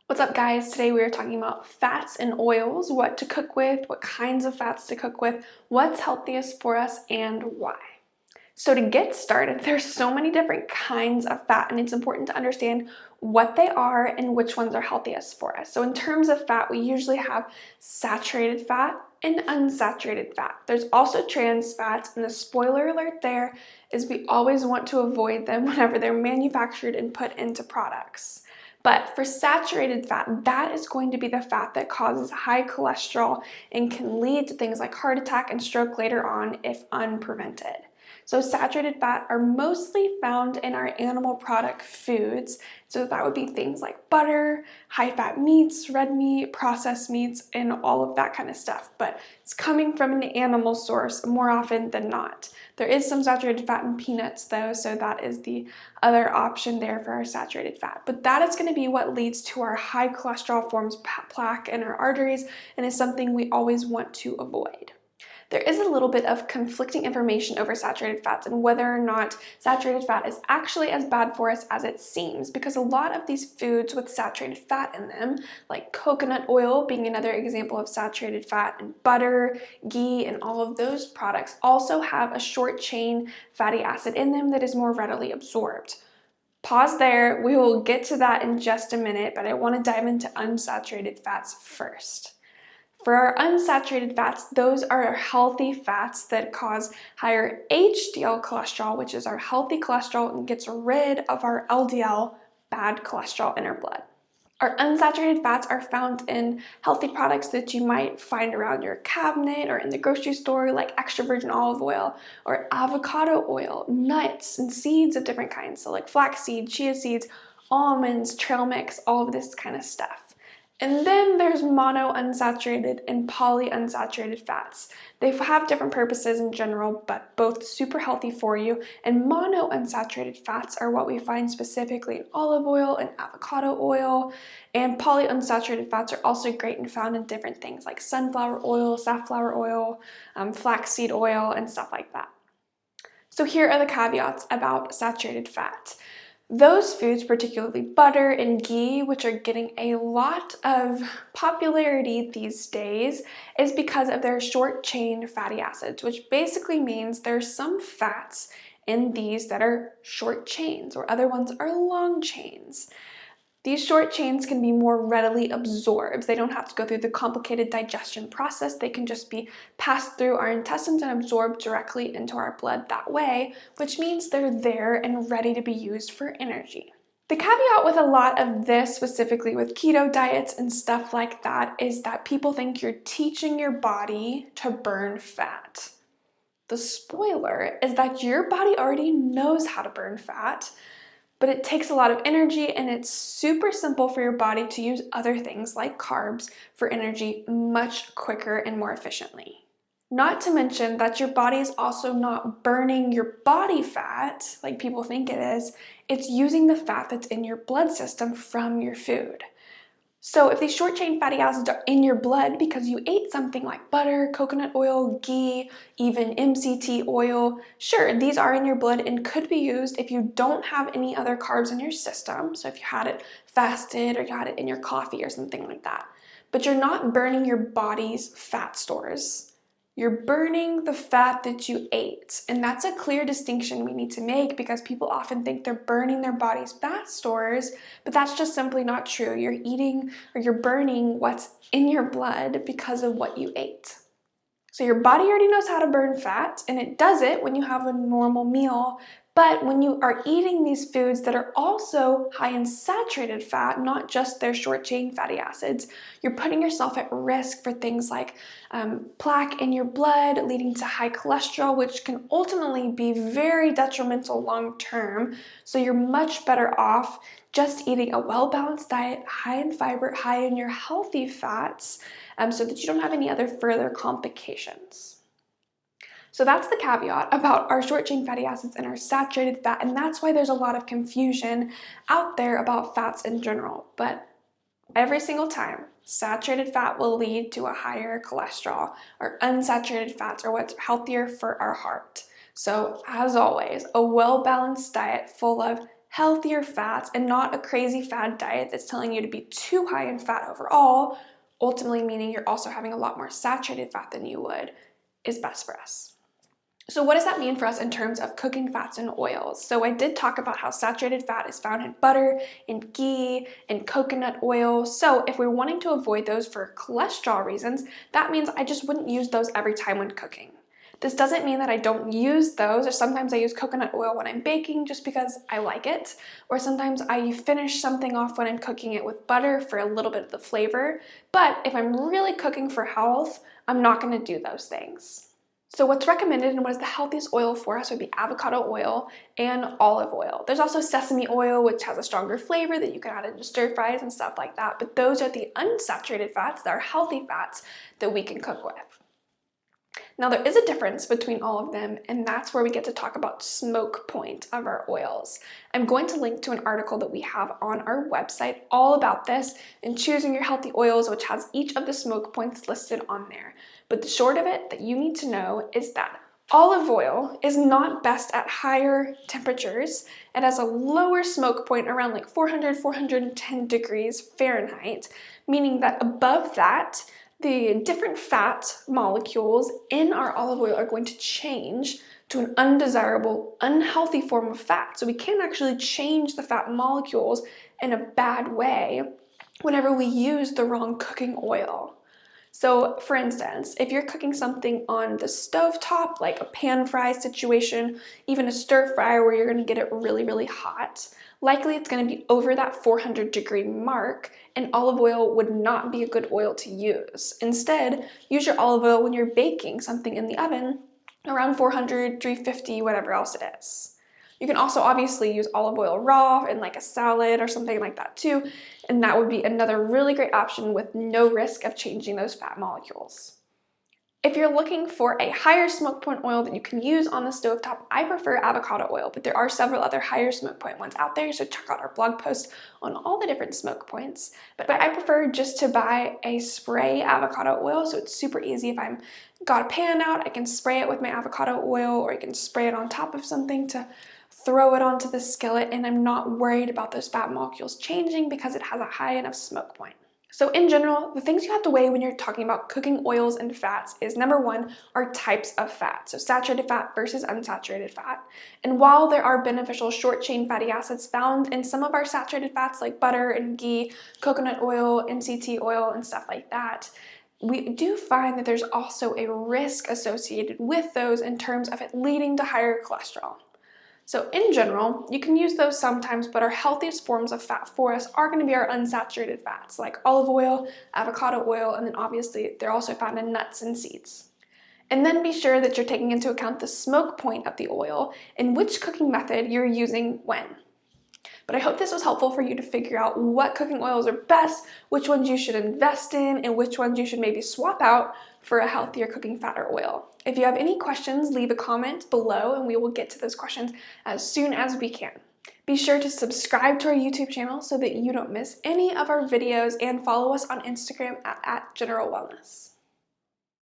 What's up, guys? Today we are talking about fats and oils, what to cook with, what kinds of fats to cook with, what's healthiest for us, and why. So to get started, there's so many different kinds of fat, and it's important to understand what they are and which ones are healthiest for us. So in terms of fat, we usually have saturated fat and unsaturated fat. There's also trans fats, and the spoiler alert there is we always want to avoid them whenever they're manufactured and put into products. But for saturated fat, that is going to be the fat that causes high cholesterol and can lead to things like heart attack and stroke later on if unprevented. So saturated fat are mostly found in our animal product foods. So that would be things like butter, high-fat meats, red meat, processed meats, and all of that kind of stuff. But it's coming from an animal source more often than not. There is some saturated fat in peanuts though, so that is the other option there for our saturated fat. But that is going to be what leads to our high cholesterol, forms plaque in our arteries, and is something we always want to avoid. There is a little bit of conflicting information over saturated fats and whether or not saturated fat is actually as bad for us as it seems, because a lot of these foods with saturated fat in them, like coconut oil being another example of saturated fat, and butter, ghee, and all of those products also have a short chain fatty acid in them that is more readily absorbed. Pause there, we will get to that in just a minute, but I want to dive into unsaturated fats first. For our unsaturated fats, those are our healthy fats that cause higher HDL cholesterol, which is our healthy cholesterol and gets rid of our LDL, bad cholesterol in our blood. Our unsaturated fats are found in healthy products that you might find around your cabinet or in the grocery store, like extra virgin olive oil or avocado oil, nuts and seeds of different kinds, so like flaxseed, chia seeds, almonds, trail mix, all of this kind of stuff. And then there's monounsaturated and polyunsaturated fats. They have different purposes in general, but both super healthy for you. And monounsaturated fats are what we find specifically in olive oil and avocado oil. And polyunsaturated fats are also great and found in different things like sunflower oil, safflower oil, flaxseed oil, and stuff like that. So here are the caveats about saturated fat. Those foods, particularly butter and ghee, which are getting a lot of popularity these days, is because of their short chain fatty acids, which basically means there's some fats in these that are short chains, or other ones are long chains. These short chains can be more readily absorbed. They don't have to go through the complicated digestion process. They can just be passed through our intestines and absorbed directly into our blood that way, which means they're there and ready to be used for energy. The caveat with a lot of this, specifically with keto diets and stuff like that, is that people think you're teaching your body to burn fat. The spoiler is that your body already knows how to burn fat, but it takes a lot of energy, and it's super simple for your body to use other things like carbs for energy much quicker and more efficiently. Not to mention that your body is also not burning your body fat like people think it is. It's using the fat that's in your blood system from your food. So if these short chain fatty acids are in your blood because you ate something like butter, coconut oil, ghee, even MCT oil, sure, these are in your blood and could be used if you don't have any other carbs in your system. So if you had it fasted or you had it in your coffee or something like that. But you're not burning your body's fat stores. You're burning the fat that you ate. And that's a clear distinction we need to make, because people often think they're burning their body's fat stores, but that's just simply not true. You're eating, or you're burning what's in your blood because of what you ate. So your body already knows how to burn fat, and it does it when you have a normal meal. But when you are eating these foods that are also high in saturated fat, not just their short chain fatty acids, you're putting yourself at risk for things like plaque in your blood, leading to high cholesterol, which can ultimately be very detrimental long term. So you're much better off just eating a well-balanced diet, high in fiber, high in your healthy fats, so that you don't have any other further complications. So that's the caveat about our short chain fatty acids and our saturated fat, and that's why there's a lot of confusion out there about fats in general. But every single time, saturated fat will lead to a higher cholesterol, or unsaturated fats are what's healthier for our heart. So as always, a well-balanced diet full of healthier fats and not a crazy fad diet that's telling you to be too high in fat overall, ultimately meaning you're also having a lot more saturated fat than you would, is best for us. So what does that mean for us in terms of cooking fats and oils? So I did talk about how saturated fat is found in butter, in ghee, in coconut oil. So if we're wanting to avoid those for cholesterol reasons, that means I just wouldn't use those every time when cooking. This doesn't mean that I don't use those, or sometimes I use coconut oil when I'm baking just because I like it, or sometimes I finish something off when I'm cooking it with butter for a little bit of the flavor. But if I'm really cooking for health, I'm not going to do those things. So what's recommended and what is the healthiest oil for us would be avocado oil and olive oil. There's also sesame oil, which has a stronger flavor that you can add into stir fries and stuff like that, but those are the unsaturated fats that are healthy fats that we can cook with. Now there is a difference between all of them, and that's where we get to talk about smoke point of our oils. I'm going to link to an article that we have on our website all about this and choosing your healthy oils, which has each of the smoke points listed on there. But the short of it that you need to know is that olive oil is not best at higher temperatures. It has a lower smoke point around like 400, 410 degrees Fahrenheit, meaning that above that, the different fat molecules in our olive oil are going to change to an undesirable, unhealthy form of fat. So we can actually change the fat molecules in a bad way whenever we use the wrong cooking oil. So for instance, if you're cooking something on the stove top, like a pan fry situation, even a stir fry where you're going to get it really, really hot, likely it's going to be over that 400-degree mark, and olive oil would not be a good oil to use. Instead, use your olive oil when you're baking something in the oven around 400, 350, whatever else it is. You can also obviously use olive oil raw in like a salad or something like that too, and that would be another really great option with no risk of changing those fat molecules. If you're looking for a higher smoke point oil that you can use on the stovetop, I prefer avocado oil, but there are several other higher smoke point ones out there, so check out our blog post on all the different smoke points. But I prefer just to buy a spray avocado oil, so it's super easy. If I've got a pan out, I can spray it with my avocado oil, or I can spray it on top of something to throw it onto the skillet, and I'm not worried about those fat molecules changing because it has a high enough smoke point. So in general, the things you have to weigh when you're talking about cooking oils and fats is number one, are types of fat. So saturated fat versus unsaturated fat. And while there are beneficial short chain fatty acids found in some of our saturated fats like butter and ghee, coconut oil, MCT oil, and stuff like that, we do find that there's also a risk associated with those in terms of it leading to higher cholesterol. So in general, you can use those sometimes, but our healthiest forms of fat for us are going to be our unsaturated fats like olive oil, avocado oil, and then obviously they're also found in nuts and seeds. And then be sure that you're taking into account the smoke point of the oil and which cooking method you're using when. But I hope this was helpful for you to figure out what cooking oils are best, which ones you should invest in, and which ones you should maybe swap out for a healthier cooking fat or oil. If you have any questions, leave a comment below and we will get to those questions as soon as we can. Be sure to subscribe to our YouTube channel so that you don't miss any of our videos, and follow us on Instagram at General Wellness.